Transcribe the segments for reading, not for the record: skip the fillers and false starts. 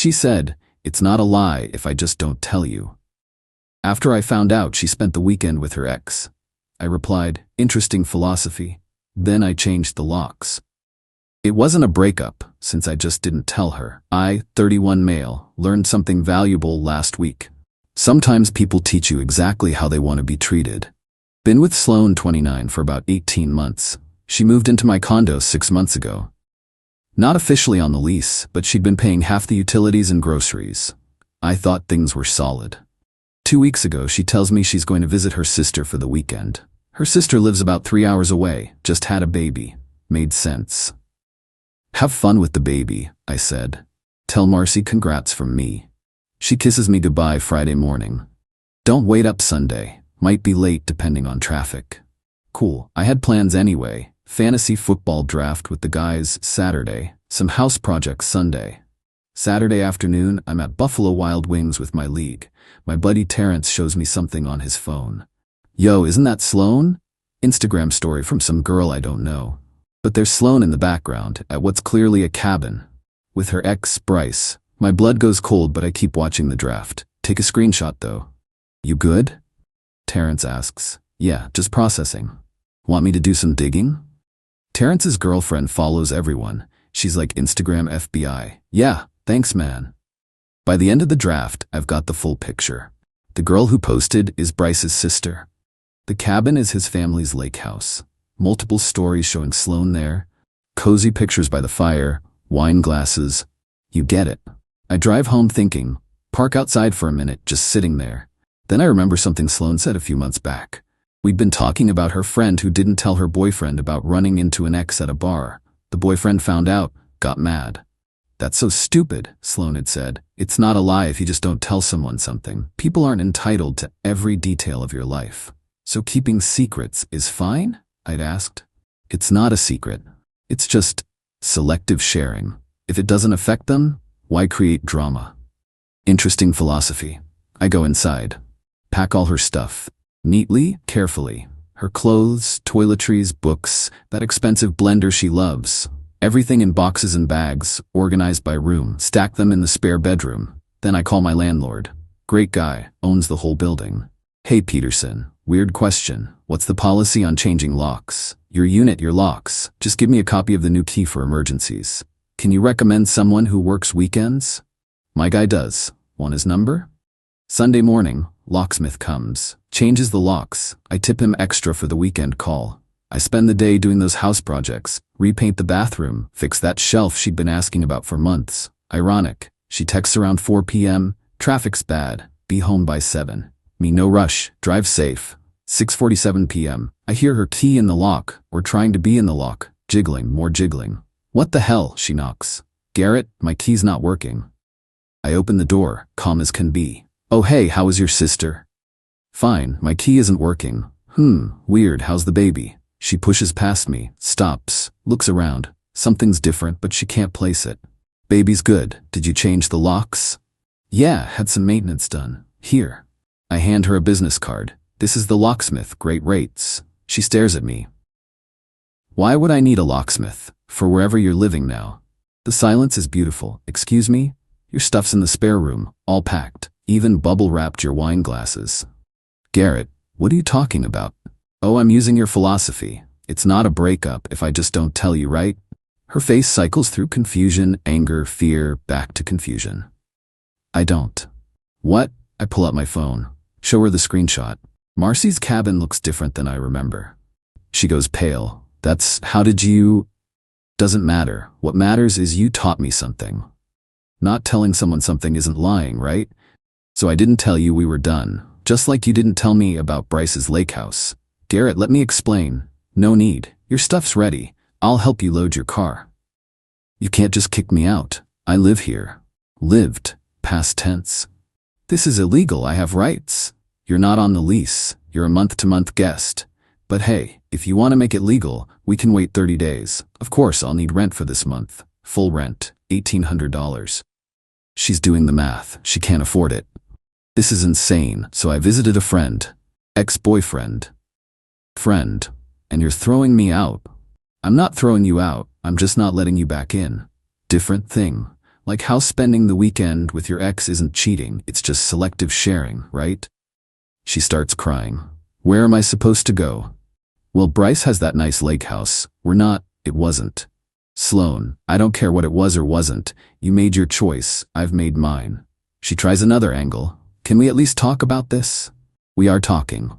She said, "It's not a lie if I just don't tell you." After I found out she spent the weekend with her ex, I replied, "Interesting philosophy." Then I changed the locks. It wasn't a breakup, since I just didn't tell her. I, 31 male, learned something valuable last week. Sometimes people teach you exactly how they want to be treated. Been with Sloan, 29, for about 18 months. She moved into my condo 6 months ago. Not officially on the lease, but she'd been paying half the utilities and groceries. I thought things were solid. 2 weeks ago, she tells me she's going to visit her sister for the weekend. Her sister lives about 3 hours away, just had a baby. Made sense. "Have fun with the baby," I said. "Tell Marcy congrats from me." She kisses me goodbye Friday morning. "Don't wait up Sunday. Might be late depending on traffic." Cool. I had plans anyway. Fantasy football draft with the guys Saturday. Some house projects Sunday. Saturday afternoon, I'm at Buffalo Wild Wings with my league. My buddy Terrence shows me something on his phone. "Yo, isn't that Sloan?" Instagram story from some girl I don't know. But there's Sloan in the background, at what's clearly a cabin. With her ex, Bryce. My blood goes cold, but I keep watching the draft. Take a screenshot though. "You good?" Terrence asks. "Yeah, just processing." "Want me to do some digging?" Terrence's girlfriend follows everyone. She's like Instagram FBI. "Yeah, thanks man." By the end of the draft, I've got the full picture. The girl who posted is Bryce's sister. The cabin is his family's lake house. Multiple stories showing Sloan there. Cozy pictures by the fire, wine glasses. You get it. I drive home thinking, park outside for a minute, just sitting there. Then I remember something Sloan said a few months back. We'd been talking about her friend who didn't tell her boyfriend about running into an ex at a bar. The boyfriend found out, got mad. "That's so stupid," Sloan had said. "It's not a lie if you just don't tell someone something. People aren't entitled to every detail of your life. So keeping secrets is fine?" I'd asked. "It's not a secret. It's just selective sharing. If it doesn't affect them, why create drama?" Interesting philosophy. I go inside. Pack all her stuff. Neatly, carefully. Her clothes, toiletries, books, that expensive blender she loves. Everything in boxes and bags, organized by room. Stack them in the spare bedroom. Then I call my landlord. Great guy, owns the whole building. "Hey Peterson, weird question. What's the policy on changing locks? Your unit, your locks. Just give me a copy of the new key for emergencies. Can you recommend someone who works weekends?" My guy does. Want his number? Sunday morning, locksmith comes. Changes the locks. I tip him extra for the weekend call. I spend the day doing those house projects. Repaint the bathroom. Fix that shelf she'd been asking about for months. Ironic. She texts around 4 p.m. Traffic's bad. Be home by 7. Me no rush. Drive safe. 6:47 p.m. I hear her key in the lock, or trying to be in the lock. Jiggling, more jiggling. "What the hell?" she knocks. "Garrett, my key's not working." I open the door, calm as can be. "Oh hey, how is your sister?" "Fine, my key isn't working." Weird, how's the baby?" She pushes past me, stops, looks around. Something's different, but she can't place it. "Baby's good. Did you change the locks?" "Yeah, had some maintenance done. Here." I hand her a business card. "This is the locksmith, great rates." She stares at me. "Why would I need a locksmith? For wherever you're living now." The silence is beautiful. "Excuse me? Your stuff's in the spare room, all packed. Even bubble-wrapped your wine glasses." "Garrett, what are you talking about?" "Oh, I'm using your philosophy. It's not a breakup if I just don't tell you, right?" Her face cycles through confusion, anger, fear, back to confusion. "I don't." "What?" I pull out my phone. Show her the screenshot. Marcy's cabin looks different than I remember. She goes pale. How did you?" "Doesn't matter. What matters is you taught me something. Not telling someone something isn't lying, right? So I didn't tell you we were done. Just like you didn't tell me about Bryce's lake house." "Garrett, let me explain." "No need. Your stuff's ready. I'll help you load your car." "You can't just kick me out. I live here." Lived. Past tense. "This is illegal. I have rights." "You're not on the lease. You're a month-to-month guest. But hey, if you want to make it legal, we can wait 30 days. Of course, I'll need rent for this month. Full rent, $1,800. She's doing the math. She can't afford it. This is insane. So I visited a friend. Ex-boyfriend. Friend. And you're throwing me out. I'm not throwing you out. I'm just not letting you back in. Different thing. Like how spending the weekend with your ex isn't cheating, it's just selective sharing, right? She starts crying. Where am I supposed to go? Well, Bryce has that nice lake house. It wasn't. Sloan, I don't care what it was or wasn't. You made your choice, I've made mine. She tries another angle. Can we at least talk about this? We are talking.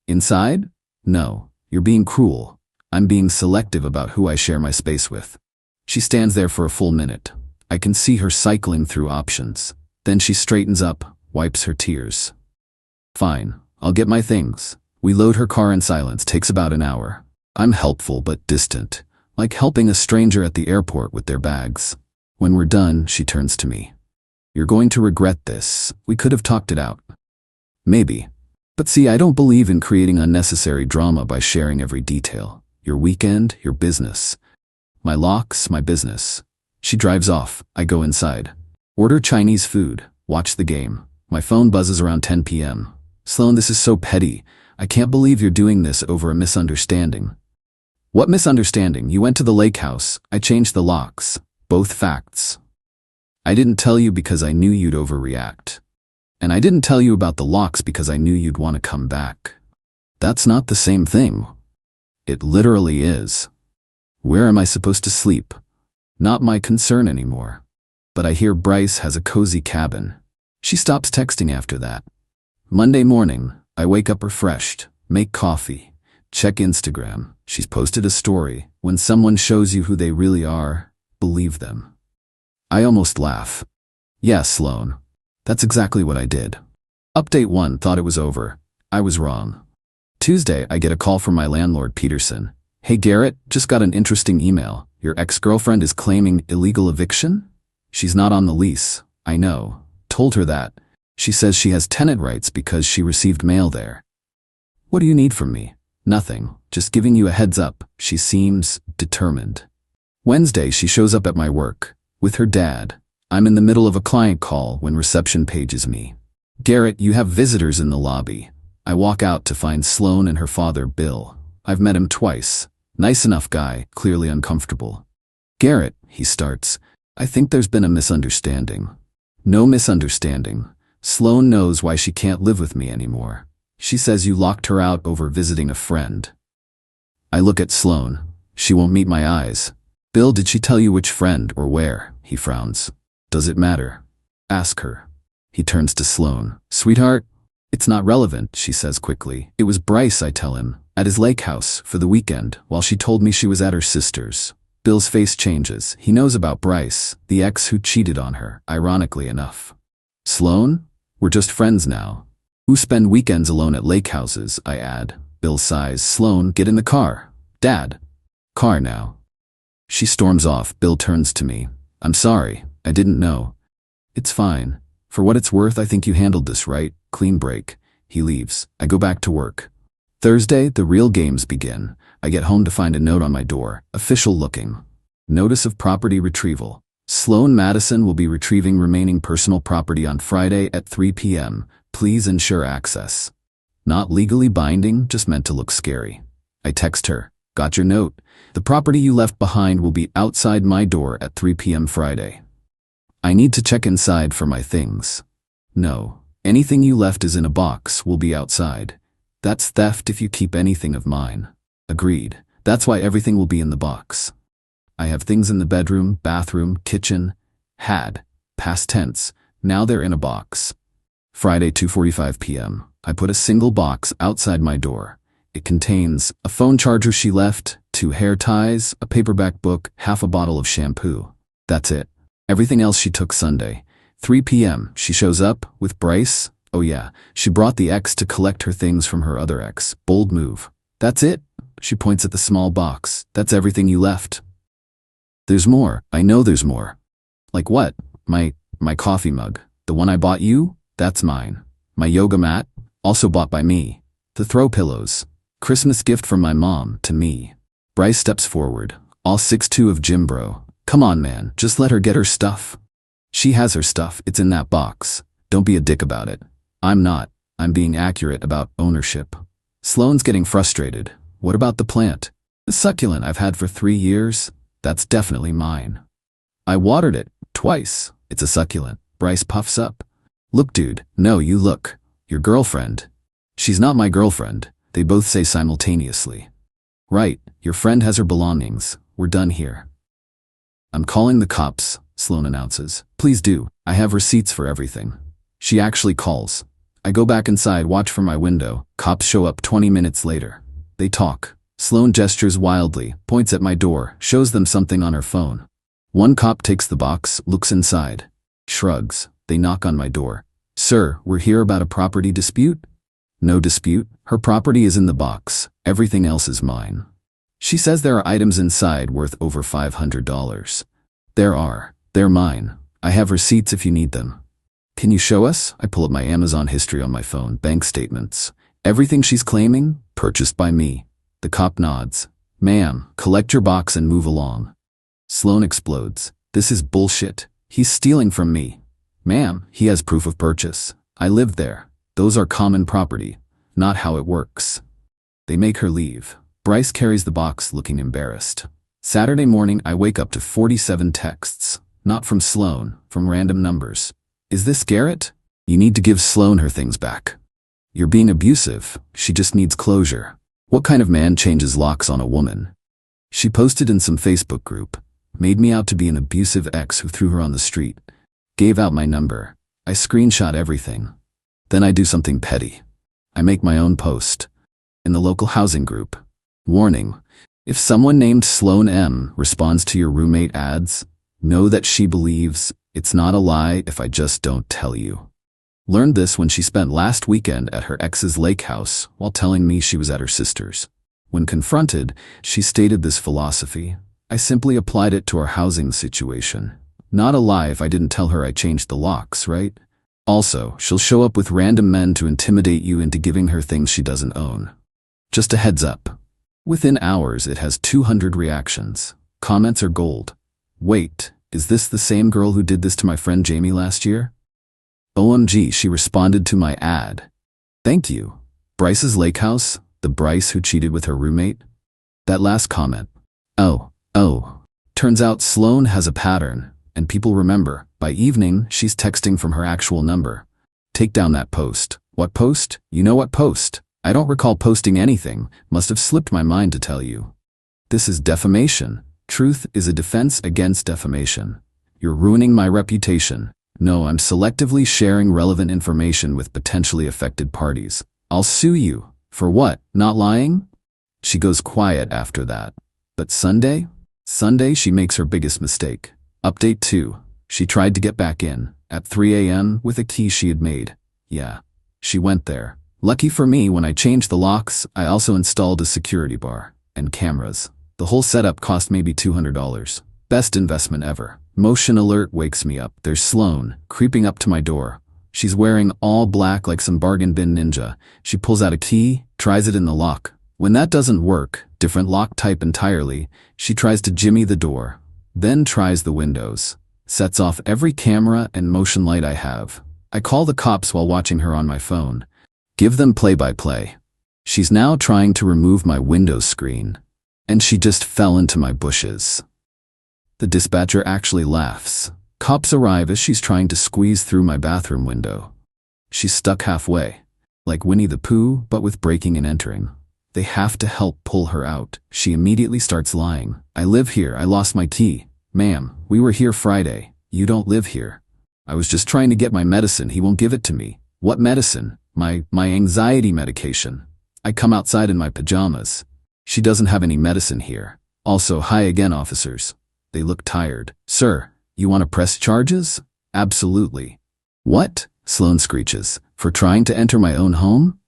Inside? No, you're being cruel. I'm being selective about who I share my space with. She stands there for a full minute. I can see her cycling through options. Then she straightens up, wipes her tears. Fine, I'll get my things. We load her car in silence, takes about an hour. I'm helpful but distant, like helping a stranger at the airport with their bags. When we're done, she turns to me. You're going to regret this. We could have talked it out. Maybe. But see, I don't believe in creating unnecessary drama by sharing every detail. Your weekend, your business. My locks, my business. She drives off. I go inside. Order Chinese food. Watch the game. My phone buzzes around 10 p.m. Sloan, this is so petty. I can't believe you're doing this over a misunderstanding. What misunderstanding? You went to the lake house. I changed the locks. Both facts. I didn't tell you because I knew you'd overreact. And I didn't tell you about the locks because I knew you'd want to come back. That's not the same thing. It literally is. Where am I supposed to sleep? Not my concern anymore. But I hear Bryce has a cozy cabin. She stops texting after that. Monday morning, I wake up refreshed, make coffee, check Instagram. She's posted a story. When someone shows you who they really are, believe them. I almost laugh. Yeah, Sloan. That's exactly what I did. Update 1, thought it was over. I was wrong. Tuesday, I get a call from my landlord, Peterson. Hey Garrett, just got an interesting email. Your ex-girlfriend is claiming illegal eviction? She's not on the lease. I know. Told her that. She says she has tenant rights because she received mail there. What do you need from me? Nothing. Just giving you a heads up. She seems determined. Wednesday, she shows up at my work. With her dad. I'm in the middle of a client call when reception pages me. Garrett, you have visitors in the lobby. I walk out to find Sloan and her father, Bill. I've met him twice. Nice enough guy, clearly uncomfortable. Garrett, he starts. I think there's been a misunderstanding. No misunderstanding. Sloan knows why she can't live with me anymore. She says you locked her out over visiting a friend. I look at Sloan. She won't meet my eyes. Bill, did she tell you which friend or where? He frowns. Does it matter? Ask her. He turns to Sloan. Sweetheart, it's not relevant, she says quickly. It was Bryce, I tell him, at his lake house for the weekend while she told me she was at her sister's. Bill's face changes. He knows about Bryce, the ex who cheated on her, ironically enough. Sloan? We're just friends now. Who spend weekends alone at lake houses, I add. Bill sighs. Sloan, get in the car. Dad. Car now. She storms off. Bill turns to me. I'm sorry. I didn't know. It's fine. For what it's worth, I think you handled this right. Clean break. He leaves. I go back to work. Thursday, the real games begin. I get home to find a note on my door. Official looking. Notice of property retrieval. Sloan Madison will be retrieving remaining personal property on Friday at 3 p.m. Please ensure access. Not legally binding, just meant to look scary. I text her. Got your note. The property you left behind will be outside my door at 3 p.m. Friday. I need to check inside for my things. No, anything you left is in a box, will be outside. That's theft if you keep anything of mine. Agreed. That's why everything will be in the box. I have things in the bedroom, bathroom, kitchen. Had. Past tense. Now they're in a box. Friday, 2:45 p.m. I put a single box outside my door. It contains a phone charger she left, 2 hair ties, a paperback book, half a bottle of shampoo. That's it. Everything else she took Sunday. 3 p.m. She shows up with Bryce. Oh yeah, she brought the ex to collect her things from her other ex. Bold move. That's it. She points at the small box. That's everything you left. There's more. I know there's more. Like what? My coffee mug. The one I bought you? That's mine. My yoga mat? Also bought by me. The throw pillows. Christmas gift from my mom to me. Bryce steps forward. All 6'2" of Jim bro. Come on man, just let her get her stuff. She has her stuff, it's in that box. Don't be a dick about it. I'm not. I'm being accurate about ownership. Sloan's getting frustrated. What about the plant? The succulent I've had for 3 years? That's definitely mine. I watered it Twice. It's a succulent. Bryce puffs up. Look, dude. No, you look. Your girlfriend. She's not my girlfriend. They both say simultaneously. Right, your friend has her belongings. We're done here. I'm calling the cops, Sloan announces. Please do. I have receipts for everything. She actually calls. I go back inside, watch from my window. Cops show up 20 minutes later. They talk. Sloan gestures wildly, points at my door, shows them something on her phone. One cop takes the box, looks inside. Shrugs. They knock on my door. Sir, we're here about a property dispute? No dispute. Her property is in the box. Everything else is mine. She says there are items inside worth over $500. There are. They're mine. I have receipts if you need them. Can you show us? I pull up my Amazon history on my phone, bank statements. Everything she's claiming, purchased by me. The cop nods. Ma'am, collect your box and move along. Sloan explodes. This is bullshit. He's stealing from me. Ma'am, he has proof of purchase. I live there. Those are common property. Not how it works. They make her leave. Bryce carries the box looking embarrassed. Saturday morning, I wake up to 47 texts. Not from Sloan, from random numbers. Is this Garrett? You need to give Sloan her things back. You're being abusive. She just needs closure. What kind of man changes locks on a woman? She posted in some Facebook group. Made me out to be an abusive ex who threw her on the street. Gave out my number. I screenshot everything. Then I do something petty. I make my own post. In the local housing group. Warning. If someone named Sloan M responds to your roommate ads, know that she believes it's not a lie if I just don't tell you. Learned this when she spent last weekend at her ex's lake house while telling me she was at her sister's. When confronted, she stated this philosophy. I simply applied it to our housing situation. Not a lie if I didn't tell her I changed the locks, right? Also, she'll show up with random men to intimidate you into giving her things she doesn't own. Just a heads up. Within hours, it has 200 reactions. Comments are gold. Wait, is this the same girl who did this to my friend Jamie last year? OMG, she responded to my ad. Thank you. Bryce's lake house, the Bryce who cheated with her roommate? That last comment. Oh. Turns out Sloan has a pattern, and people remember. By evening, she's texting from her actual number. Take down that post. What post? You know what post? I don't recall posting anything. Must have slipped my mind to tell you. This is defamation. Truth is a defense against defamation. You're ruining my reputation. No, I'm selectively sharing relevant information with potentially affected parties. I'll sue you. For what? Not lying? She goes quiet after that. But Sunday? Sunday, she makes her biggest mistake. Update 2. She tried to get back in, at 3 a.m. with a key she had made. Yeah, she went there. Lucky for me, when I changed the locks, I also installed a security bar and cameras. The whole setup cost maybe $200. Best investment ever. Motion alert wakes me up. There's Sloan, creeping up to my door. She's wearing all black like some bargain bin ninja. She pulls out a key, tries it in the lock. When that doesn't work, different lock type entirely, she tries to jimmy the door. Then tries the windows. Sets off every camera and motion light I have. I call the cops while watching her on my phone. Give them play-by-play. She's now trying to remove my window screen. And she just fell into my bushes. The dispatcher actually laughs. Cops arrive as she's trying to squeeze through my bathroom window. She's stuck halfway. Like Winnie the Pooh, but with breaking and entering. They have to help pull her out. She immediately starts lying. I live here. I lost my key. Ma'am, we were here Friday. You don't live here. I was just trying to get my medicine. He won't give it to me. What medicine? My anxiety medication. I come outside in my pajamas. She doesn't have any medicine here. Also, hi again, officers. They look tired. Sir, you want to press charges? Absolutely. What? Sloan screeches. For trying to enter my own home?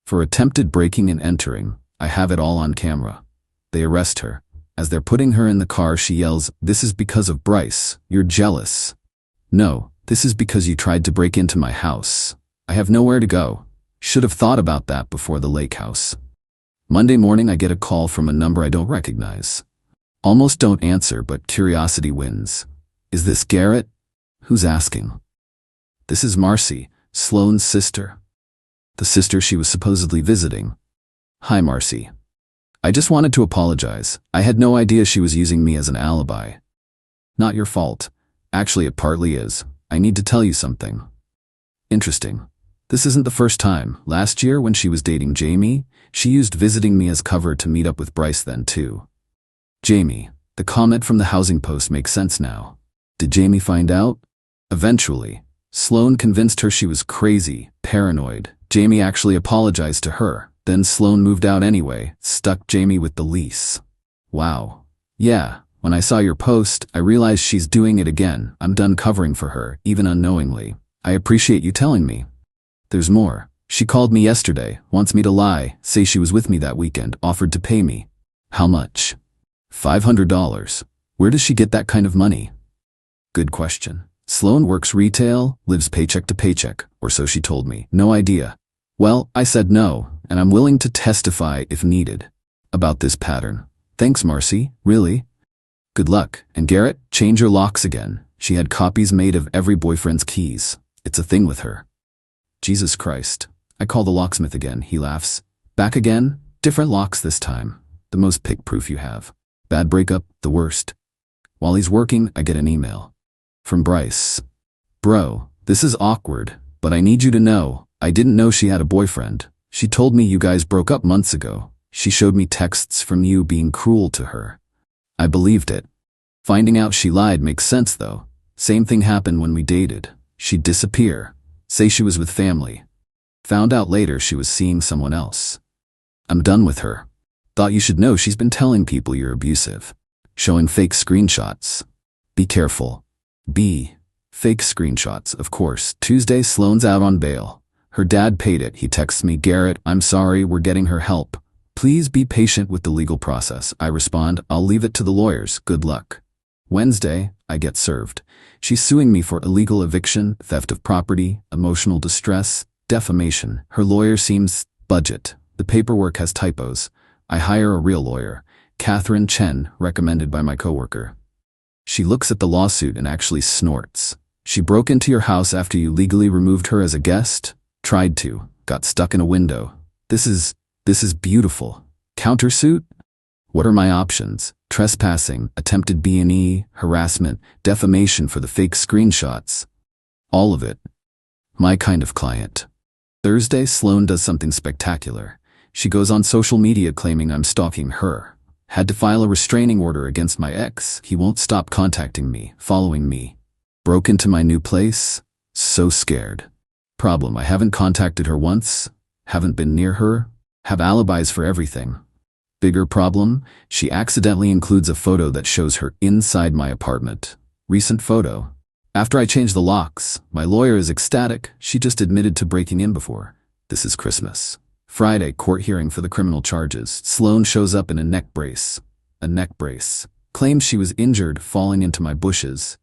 For attempted breaking and entering. I have it all on camera. They arrest her. As they're putting her in the car, she yells, "This is because of Bryce. You're jealous." No, this is because you tried to break into my house. I have nowhere to go. Should have thought about that before the lake house. Monday morning, I get a call from a number I don't recognize. Almost don't answer, but curiosity wins. Is this Garrett? Who's asking? This is Marcy, Sloan's sister. The sister she was supposedly visiting. Hi, Marcy. I just wanted to apologize. I had no idea she was using me as an alibi. Not your fault. Actually, it partly is. I need to tell you something. Interesting. This isn't the first time. Last year, when she was dating Jamie, she used visiting me as cover to meet up with Bryce then too. Jamie. The comment from the housing post makes sense now. Did Jamie find out? Eventually. Sloan convinced her she was crazy, paranoid. Jamie actually apologized to her. Then Sloan moved out anyway, stuck Jamie with the lease. Wow. Yeah, when I saw your post, I realized she's doing it again. I'm done covering for her, even unknowingly. I appreciate you telling me. There's more. She called me yesterday, wants me to lie, say she was with me that weekend, offered to pay me. How much? $500. Where does she get that kind of money? Good question. Sloan works retail, lives paycheck to paycheck, or so she told me. No idea. Well, I said no, and I'm willing to testify if needed. About this pattern. Thanks, Marcy. Really? Good luck. And Garrett, change your locks again. She had copies made of every boyfriend's keys. It's a thing with her. Jesus Christ. I call the locksmith again. He laughs. Back again? Different locks this time. The most pick-proof you have. Bad breakup, the worst. While he's working, I get an email. From Bryce. Bro, this is awkward, but I need you to know, I didn't know she had a boyfriend. She told me you guys broke up months ago. She showed me texts from you being cruel to her. I believed it. Finding out she lied makes sense though. Same thing happened when we dated. She'd disappear. Say she was with family. Found out later she was seeing someone else. I'm done with her. Thought you should know she's been telling people you're abusive. Showing fake screenshots. Be careful. Fake screenshots, of course. Tuesday, Sloan's out on bail. Her dad paid it. He texts me, Garrett, I'm sorry, we're getting her help. Please be patient with the legal process. I respond, I'll leave it to the lawyers. Good luck. Wednesday, I get served. She's suing me for illegal eviction, theft of property, emotional distress, defamation. Her lawyer seems budget. The paperwork has typos. I hire a real lawyer, Catherine Chen, recommended by my coworker. She looks at the lawsuit and actually snorts. She broke into your house after you legally removed her as a guest? Tried to. Got stuck in a window. This is beautiful. Countersuit? What are my options? Trespassing, attempted B&E, harassment, defamation for the fake screenshots. All of it. My kind of client. Thursday, Sloan does something spectacular. She goes on social media claiming I'm stalking her. Had to file a restraining order against my ex. He won't stop contacting me, following me. Broke into my new place? So scared. Problem, I haven't contacted her once. Haven't been near her. Have alibis for everything. Bigger problem, she accidentally includes a photo that shows her inside my apartment. Recent photo. After I change the locks, my lawyer is ecstatic. She just admitted to breaking in before. This is Christmas. Friday, court hearing for the criminal charges. Sloan shows up in a neck brace. A neck brace. Claims she was injured falling into my bushes.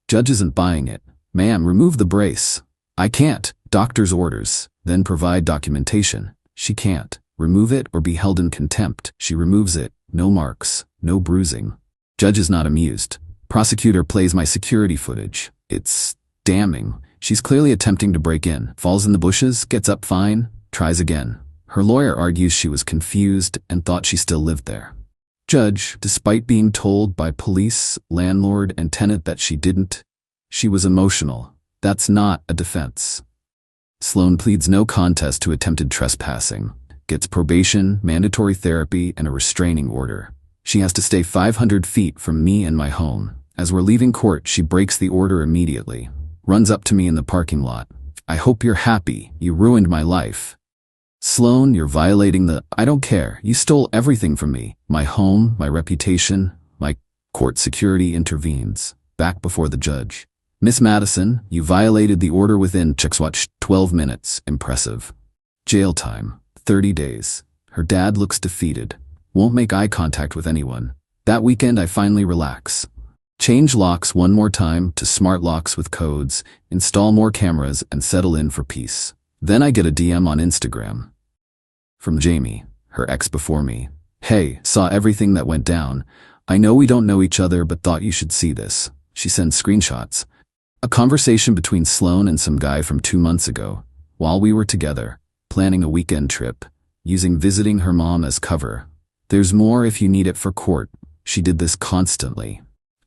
Judge isn't buying it. Ma'am, remove the brace. I can't. Doctor's orders. Then provide documentation. She can't. Remove it or be held in contempt. She removes it. No marks. No bruising. Judge is not amused. Prosecutor plays my security footage. It's damning. She's clearly attempting to break in. Falls in the bushes, gets up fine, tries again. Her lawyer argues she was confused and thought she still lived there. Judge, despite being told by police, landlord, and tenant that she didn't, she was emotional. That's not a defense. Sloan pleads no contest to attempted trespassing. Gets probation, mandatory therapy, and a restraining order. She has to stay 500 feet from me and my home. As we're leaving court, she breaks the order immediately. Runs up to me in the parking lot. I hope you're happy. You ruined my life. Sloan, you're violating the... I don't care. You stole everything from me. My home, my reputation, my... Court security intervenes. Back before the judge. Miss Madison, you violated the order within... Watch 12 minutes. Impressive. Jail time. 30 days. Her dad looks defeated. Won't make eye contact with anyone. That weekend I finally relax. Change locks one more time to smart locks with codes, install more cameras, and settle in for peace. Then I get a DM on Instagram. From Jamie, her ex before me. Hey, saw everything that went down. I know we don't know each other but thought you should see this. She sends screenshots. A conversation between Sloan and some guy from 2 months ago, while we were together, planning a weekend trip, using visiting her mom as cover. There's more if you need it for court. She did this constantly.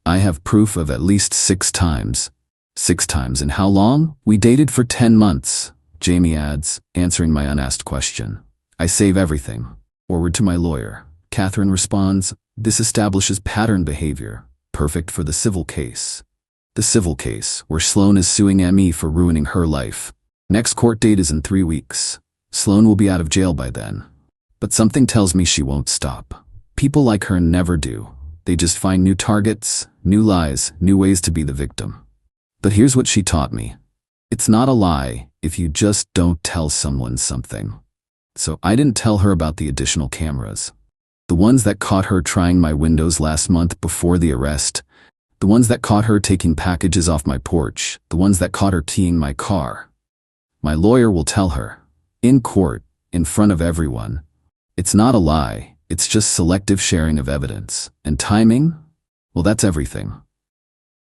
I have proof of at least 6 times. 6 times, and how long? We dated for 10 months, Jamie adds, answering my unasked question. I save everything. Forward to my lawyer. Catherine responds, this establishes pattern behavior, perfect for the civil case. The civil case, where Sloan is suing Me for ruining her life. Next court date is in 3 weeks. Sloan will be out of jail by then. But something tells me she won't stop. People like her never do. They just find new targets, new lies, new ways to be the victim. But here's what she taught me. It's not a lie if you just don't tell someone something. So I didn't tell her about the additional cameras. The ones that caught her trying my windows last month before the arrest. The ones that caught her taking packages off my porch. The ones that caught her teeing my car. My lawyer will tell her, in court, in front of everyone. It's not a lie, it's just selective sharing of evidence. And timing? Well, that's everything.